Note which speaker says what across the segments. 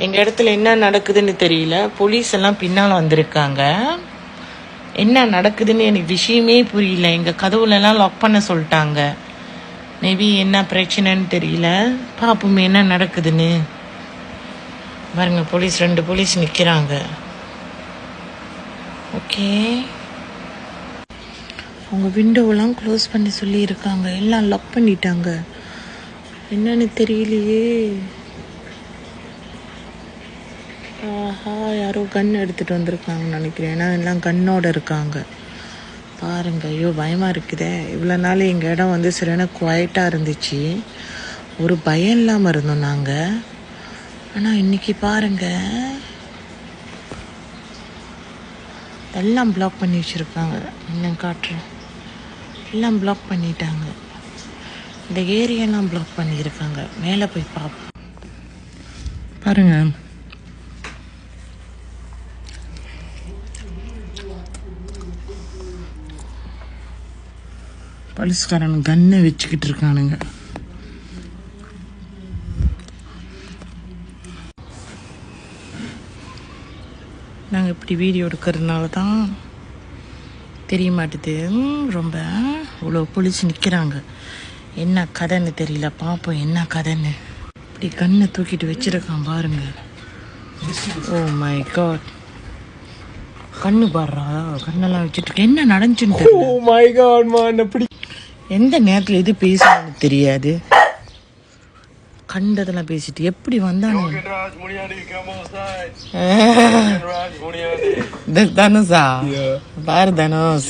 Speaker 1: எங்கள் இடத்துல என்ன நடக்குதுன்னு தெரியல. போலீஸ் எல்லாம் பின்னால் வந்திருக்காங்க. என்ன நடக்குதுன்னு எனக்கு விஷயமே புரியல. எங்கள் கதவுலலாம் லாக் பண்ண சொல்லிட்டாங்க. மேபி என்ன பிரச்சனைன்னு தெரியல. பார்ப்போமே என்ன நடக்குதுன்னு. பாருங்க, போலீஸ் 2 போலீஸ் நிற்கிறாங்க. ஓகே, அவங்க விண்டோவெல்லாம் க்ளோஸ் பண்ணி சொல்லியிருக்காங்க. எல்லாம் லாக் பண்ணிட்டாங்க. என்னன்னு தெரியலையே. ஆஹா, யாரோ கன் எடுத்துகிட்டு வந்திருக்காங்கன்னு நினைக்கிறேன். ஏன்னா எல்லாம் கன்னோடு இருக்காங்க. பாருங்க, ஐயோ பயமாக இருக்குதே. இவ்வளோ நாள் எங்கள் இடம் வந்து சரியான குவைட்டாக இருந்துச்சு. ஒரு பயம் இல்லாமல் இருந்தோம் நாங்கள். ஆனால் இன்னைக்கு பாருங்க, எல்லாம் பிளாக் பண்ணி வச்சுருக்காங்க. என்ன காட்டுறேன், எல்லாம் பிளாக் பண்ணிட்டாங்க. இந்த ஏரியெல்லாம் பிளாக் பண்ணியிருக்காங்க. மேலே போய் பார்ப்போம். பாருங்க, போலீஸ்காரன் கன்னை வச்சுக்கிட்டு இருக்கானுங்க. நாங்கள் இப்படி வீடியோ எடுக்கிறதுனால தான் தெரிய மாட்டுது. ரொம்ப இவ்வளோ போலீஸ் நிற்கிறாங்க. என்ன கதைன்னு தெரியல. பார்ப்போம் என்ன கதைன்னு. இப்படி கண்ணை தூக்கிட்டு வச்சிருக்கான் பாருங்க. ஓ மை காட், கண்ணு பாடுறா, கண்ணெல்லாம் வச்சுட்டு என்ன நடந்துச்சுன்னு தெரியல.
Speaker 2: Oh my god, man, அப்படி
Speaker 1: எந்த நேரத்தில் எது பேசணும்னு தெரியாது. கண்டதெல்லாம் பேசிட்டு எப்படி வந்தானு. தனுஷா, பாரு தனுஷ்.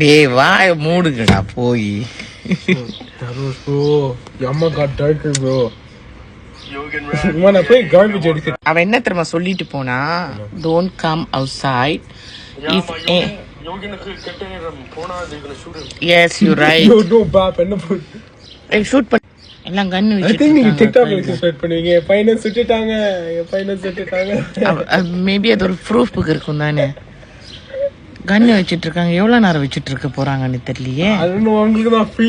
Speaker 1: டேய் வாய மூடுங்கடா போய்.
Speaker 2: Dhanush bro, yamma got darker bro. Man, I play garbage எடுத்து.
Speaker 1: அவன் என்ன தெரியுமா சொல்லிட்டு போனா, don't come outside if yes you right.
Speaker 2: No bap என்ன போடு.
Speaker 1: ஷூட் பண்ண எல்லாம் கன்
Speaker 2: I think நீங்க TikTok ல ஸ்டார்ட் பண்ணுவீங்க. பையனை சுட்டுட்டாங்க.
Speaker 1: மேபி அது ஒரு ப்ரூஃப்க்கு இருக்கும் தானே. கன்னு வச்சிட்டு இருக்காங்க. எவ்வளவு நேரம் வச்சிட்டு இருக்க போறாங்கன்னு தெரியலையே.
Speaker 2: I don't know, உங்களுக்கு தான் ஃப்ரீ